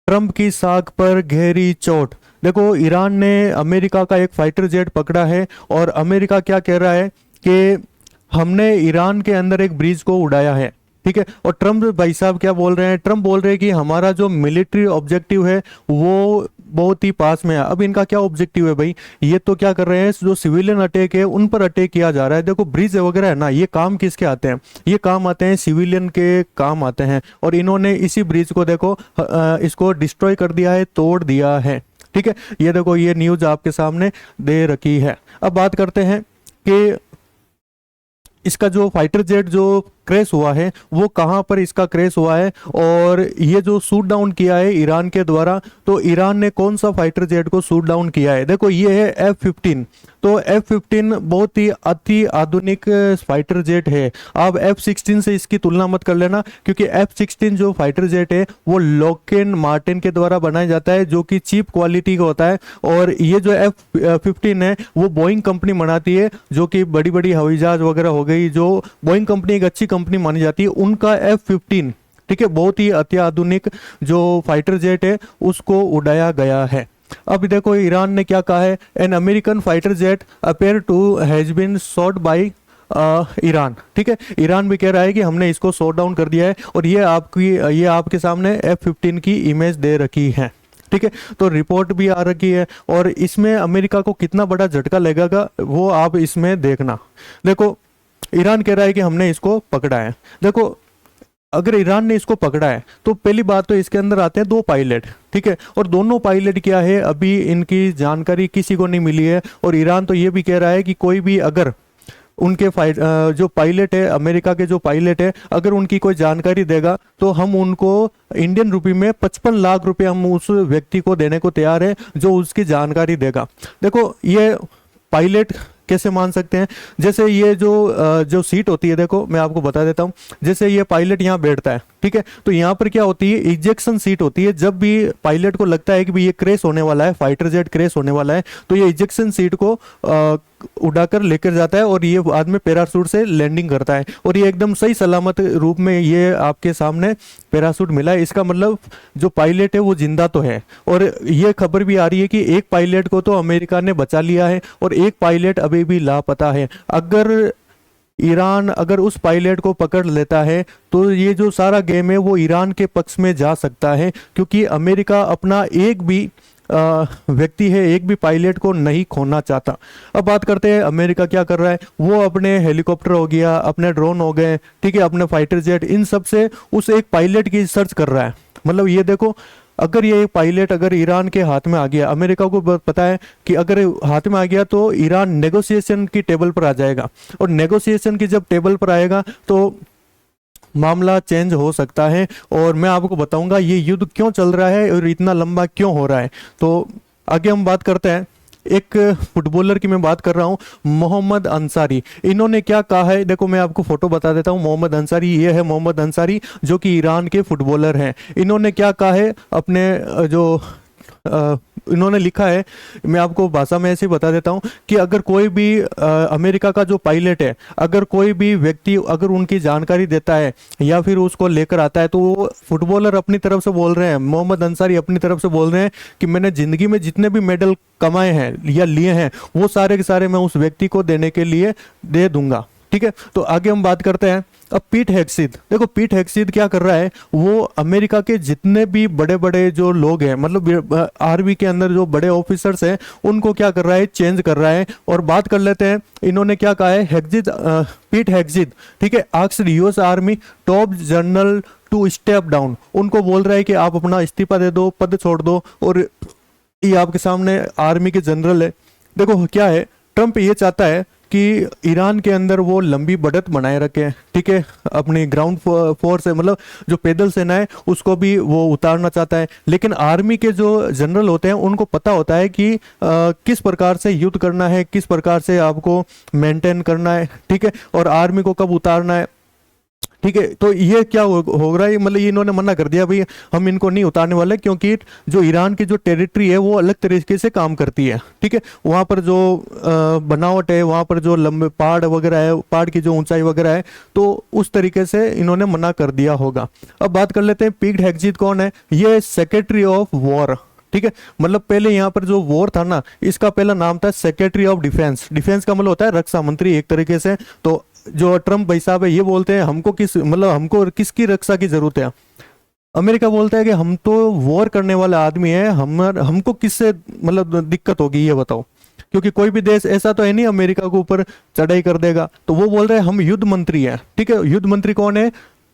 Trump की साख पर गहरी चोट। देखो, ईरान ने अमेरिका का एक फाइटर जेट पकड़ा है और अमेरिका क्या कह रहा है कि हमने ईरान के अंदर एक ब्रिज को उड़ाया है। ठीक है, और ट्रंप भाई साहब क्या बोल रहे हैं? ट्रंप बोल रहे हैं कि हमारा जो मिलिट्री ऑब्जेक्टिव है वो बहुत ही पास में है। अब इनका क्या ऑब्जेक्टिव है भाई? ये तो क्या कर रहे हैं, जो सिविलियन अटैक है उन पर अटैक किया जा रहा है। देखो, ब्रिज वगैरह है ना, ये काम किसके आते हैं? ये काम आते हैं सिविलियन के काम आते हैं। और इन्होंने इसी ब्रिज को देखो इसको डिस्ट्रॉय कर दिया है, तोड़ दिया है। ठीक है, ये देखो, ये न्यूज आपके सामने दे रखी है। अब बात करते हैं कि इसका जो फाइटर जेट जो क्रैश हुआ है वो कहाँ पर इसका क्रैश हुआ है, और ये जो शूट डाउन किया है ईरान के द्वारा, तो ईरान ने कौन सा फाइटर जेट को शूट डाउन किया है? देखो, ये है F-15। तो F-15 बहुत ही अति आधुनिक फाइटर जेट है। आप F-16 से इसकी तुलना मत कर लेना, क्योंकि F-16 जो फाइटर जेट है वो लॉकहीड मार्टिन के द्वारा बनाया जाता है, जो कि चीप क्वालिटी का होता है। और ये जो F-15 है वो बोइंग कंपनी बनाती है, जो कि बड़ी बड़ी हवाई जहाज वगैरह हो गई, जो बोइंग कंपनी एक अच्छी कंपनी मानी जाती है, उनका F-15, ठीक है, बहुत ही अत्याधुनिक जो फाइटर जेट है उसको उड़ाया गया है। अब देखो, ईरान ने क्या कहा है? An American fighter jet appear to has been shot by Iran. ठीक है, ईरान भी कह रहा है कि हमने इसको शॉट डाउन कर दिया है, और ये आपके सामने F-15 की इमेज दे रखी है। ठीक है, तो रिपोर्ट भी आ रखी है, और इसमें अमेरिका को कितना बड़ा झटका लगेगा वो आप इसमें देखना। देखो, ईरान कह रहा है कि हमने इसको पकड़ा है। देखो, अगर ईरान ने इसको पकड़ा है तो पहली बात तो इसके अंदर आते हैं दो पायलट। ठीक है, और दोनों पायलट क्या है, अभी इनकी जानकारी किसी को नहीं मिली है। और ईरान तो ये भी कह रहा है कि कोई भी अगर उनके जो पायलट है, अमेरिका के जो पायलट है, अगर उनकी कोई जानकारी देगा तो हम उनको इंडियन रुपी में 55 लाख रुपए हम उस व्यक्ति को देने को तैयार है जो उसकी जानकारी देगा। देखो, ये पायलट कैसे मान सकते हैं? जैसे ये जो सीट होती है, देखो मैं आपको बता देता हूँ। जैसे ये पायलट यहाँ बैठता है, ठीक है, तो यहाँ पर क्या होती है, इजेक्शन सीट होती है। जब भी पायलट को लगता है कि भाई ये क्रैश होने वाला है, फाइटर जेट क्रैश होने वाला है, तो ये इजेक्शन सीट को उड़ाकर लेकर जाता है, और ये बाद में पैराशूट से लैंडिंग करता है, और ये एकदम सही सलामत रूप में ये आपके सामने पैराशूट मिला है। इसका मतलब जो पायलट है वो जिंदा तो है। और ये खबर भी आ रही है कि एक पायलट को तो अमेरिका ने बचा लिया है, और एक पायलट अभी भी लापता है। अगर ईरान अगर उस पायलट को पकड़ लेता है तो ये जो सारा गेम है वो ईरान के पक्ष में जा सकता है, क्योंकि अमेरिका अपना एक भी व्यक्ति है, एक भी पायलट को नहीं खोना चाहता। अब बात करते हैं अमेरिका क्या कर रहा है। वो अपने हेलीकॉप्टर हो गया, अपने ड्रोन हो गए, ठीक है, अपने फाइटर जेट, इन सब से उस एक पायलट की सर्च कर रहा है। मतलब ये देखो, अगर ये एक पायलट अगर ईरान के हाथ में आ गया, अमेरिका को पता है कि अगर हाथ में आ गया तो ईरान नेगोशिएशन की टेबल पर आ जाएगा, और नेगोशिएशन की जब टेबल पर आएगा तो मामला चेंज हो सकता है। और मैं आपको बताऊंगा ये युद्ध क्यों चल रहा है और इतना लंबा क्यों हो रहा है। तो आगे हम बात करते हैं। एक फुटबॉलर की मैं बात कर रहा हूं, मोहम्मद अंसारी। इन्होंने क्या कहा है, देखो मैं आपको फोटो बता देता हूं। मोहम्मद अंसारी, ये है मोहम्मद अंसारी, जो कि ईरान के फुटबॉलर हैं। इन्होंने क्या कहा है अपने इन्होंने लिखा है, मैं आपको भाषा में ऐसे ही बता देता हूं कि अगर कोई भी अमेरिका का जो पायलट है, अगर कोई भी व्यक्ति अगर उनकी जानकारी देता है या फिर उसको लेकर आता है, तो वो फुटबॉलर अपनी तरफ से बोल रहे हैं, मोहम्मद अंसारी अपनी तरफ से बोल रहे हैं कि मैंने जिंदगी में जितने भी मेडल कमाए हैं या लिए हैं वो सारे के सारे मैं उस व्यक्ति को देने के लिए दे दूंगा। ठीक है, तो आगे हम बात करते हैं। अब पीट हेग्सेथ, देखो पीट हेग्सेथ क्या कर रहा है, वो अमेरिका के जितने भी बड़े बड़े जो लोग हैं, मतलब आर्मी के अंदर जो बड़े ऑफिसर्स हैं, उनको क्या कर रहा है, चेंज कर रहा है। और बात कर लेते हैं, इन्होंने क्या कहा है, पीट हेग्सेथ, ठीक है, asked US army top general to step down. उनको बोल रहा है कि आप अपना इस्तीफा दे दो, पद छोड़ दो। और ये आपके सामने आर्मी के जनरल है। देखो क्या है, ट्रंप ये चाहता है कि ईरान के अंदर वो लंबी बढ़त बनाए रखे, ठीक है, अपनी ग्राउंड फोर्स है, मतलब जो पैदल सेना है उसको भी वो उतारना चाहता है। लेकिन आर्मी के जो जनरल होते हैं उनको पता होता है कि किस प्रकार से युद्ध करना है, किस प्रकार से आपको मेंटेन करना है, ठीक है, और आर्मी को कब उतारना है। ठीक है, तो ये क्या हो रहा है, मतलब ये इन्होंने मना कर दिया भाई हम इनको नहीं उतारने वाले, क्योंकि जो ईरान की जो टेरिटरी है वो अलग तरीके से काम करती है। ठीक है, वहाँ पर जो बनावट है, वहाँ पर जो लंबे पहाड़ वगैरह है, पहाड़ की जो ऊंचाई वगैरह है, तो उस तरीके से इन्होंने मना कर दिया होगा। अब बात कर लेते हैं पीक्ड हेक्सिड कौन है। ये सेक्रेटरी ऑफ वॉर। ठीक है, मतलब पहले यहाँ पर जो वॉर था ना, इसका पहला नाम था सेक्रेटरी ऑफ डिफेंस। डिफेंस का मतलब होता है रक्षा मंत्री एक तरीके से। तो जो ट्रम्प भाई साहब है ये बोलते हैं हमको हमको किसकी रक्षा की जरूरत है। अमेरिका बोलता है कि हम तो वॉर करने वाला आदमी है, हमको किससे मतलब दिक्कत होगी ये बताओ, क्योंकि कोई भी देश ऐसा तो है नहीं अमेरिका के ऊपर चढ़ाई कर देगा। तो वो बोल रहे हैं हम युद्ध मंत्री हैं। ठीक है, युद्ध मंत्री कौन है?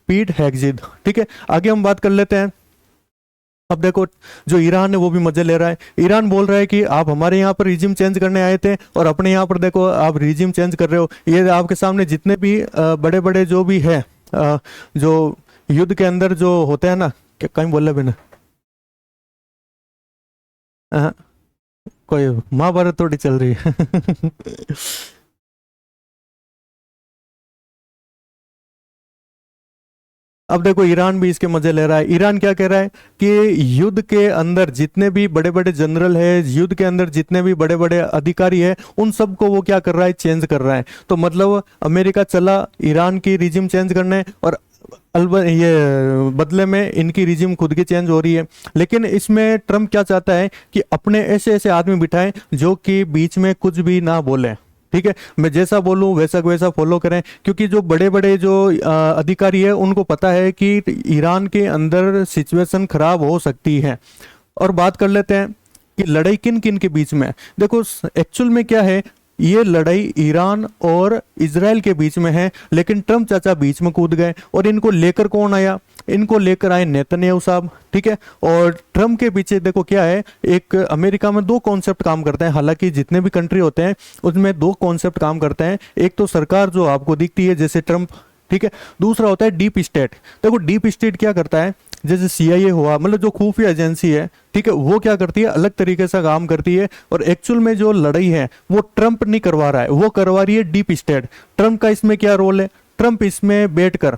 पीट हेग्जिड। ठीक है, आगे हम बात कर लेते हैं। अब देखो जो ईरान है वो भी मजे ले रहा है। ईरान बोल रहा है कि आप हमारे यहाँ पर रिजिम चेंज करने आए थे और अपने यहाँ पर देखो आप रिजिम चेंज कर रहे हो। ये आपके सामने जितने भी बड़े बड़े जो भी है जो युद्ध के अंदर जो होते हैं ना, क्या कहीं बोल रहे बिना कोई महाभारत थोड़ी चल रही है। अब देखो ईरान भी इसके मजे ले रहा है। ईरान क्या कह रहा है कि युद्ध के अंदर जितने भी बड़े बड़े जनरल है, युद्ध के अंदर जितने भी बड़े बड़े अधिकारी है, उन सबको वो क्या कर रहा है? चेंज कर रहा है। तो मतलब अमेरिका चला ईरान की रिजिम चेंज करने, और ये बदले में इनकी रिजिम खुद की चेंज हो रही है। लेकिन इसमें ट्रम्प क्या चाहता है कि अपने ऐसे ऐसे आदमी बिठाएं जो कि बीच में कुछ भी ना बोले। ठीक है, मैं जैसा बोलूं वैसा वैसा फॉलो करें, क्योंकि जो बड़े बड़े जो अधिकारी है उनको पता है कि ईरान के अंदर सिचुएशन खराब हो सकती है। और बात कर लेते हैं कि लड़ाई किन किन के बीच में है। देखो एक्चुअल में क्या है, ये लड़ाई ईरान और इजराइल के बीच में है, लेकिन ट्रम्प चाचा बीच में कूद गए। और इनको लेकर कौन आया? इनको लेकर आए नेतन्याहू साहब। ठीक है, और ट्रम्प के पीछे देखो क्या है, एक अमेरिका में दो कॉन्सेप्ट काम करते हैं। हालांकि जितने भी कंट्री होते हैं उसमें दो कॉन्सेप्ट काम करते हैं। एक तो सरकार जो आपको दिखती है जैसे ट्रम्प, ठीक है, दूसरा होता है डीप स्टेट। देखो डीप स्टेट क्या करता है, जैसे सीआईए हुआ, मतलब जो खुफिया एजेंसी है, ठीक है, वो क्या करती है? अलग तरीके से काम करती है। और एक्चुअल में जो लड़ाई है वो ट्रम्प नहीं करवा रहा है, वो करवा रही है डीप स्टेट। ट्रम्प का इसमें क्या रोल है? ट्रम्प इसमें बैठकर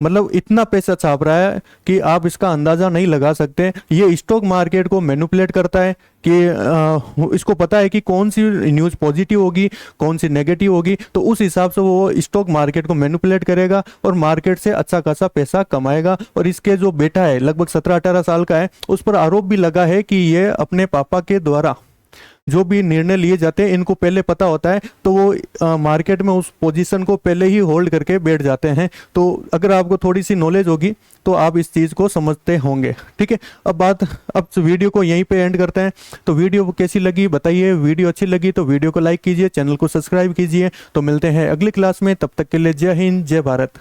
मतलब इतना पैसा छाप रहा है कि आप इसका अंदाजा नहीं लगा सकते। ये स्टॉक मार्केट को मैनिपुलेट करता है कि इसको पता है कि कौन सी न्यूज़ पॉजिटिव होगी, कौन सी नेगेटिव होगी, तो उस हिसाब से वो स्टॉक मार्केट को मैनिपुलेट करेगा और मार्केट से अच्छा खासा पैसा कमाएगा। और इसके जो बेटा है लगभग 17-18 साल का है, उस पर आरोप भी लगा है कि ये अपने पापा के द्वारा जो भी निर्णय लिए जाते हैं इनको पहले पता होता है, तो वो मार्केट में उस पोजीशन को पहले ही होल्ड करके बैठ जाते हैं। तो अगर आपको थोड़ी सी नॉलेज होगी तो आप इस चीज़ को समझते होंगे। ठीक है, अब वीडियो को यहीं पे एंड करते हैं। तो वीडियो कैसी लगी बताइए। वीडियो अच्छी लगी तो वीडियो को लाइक कीजिए, चैनल को सब्सक्राइब कीजिए। तो मिलते हैं अगली क्लास में, तब तक के लिए जय हिंद जय भारत।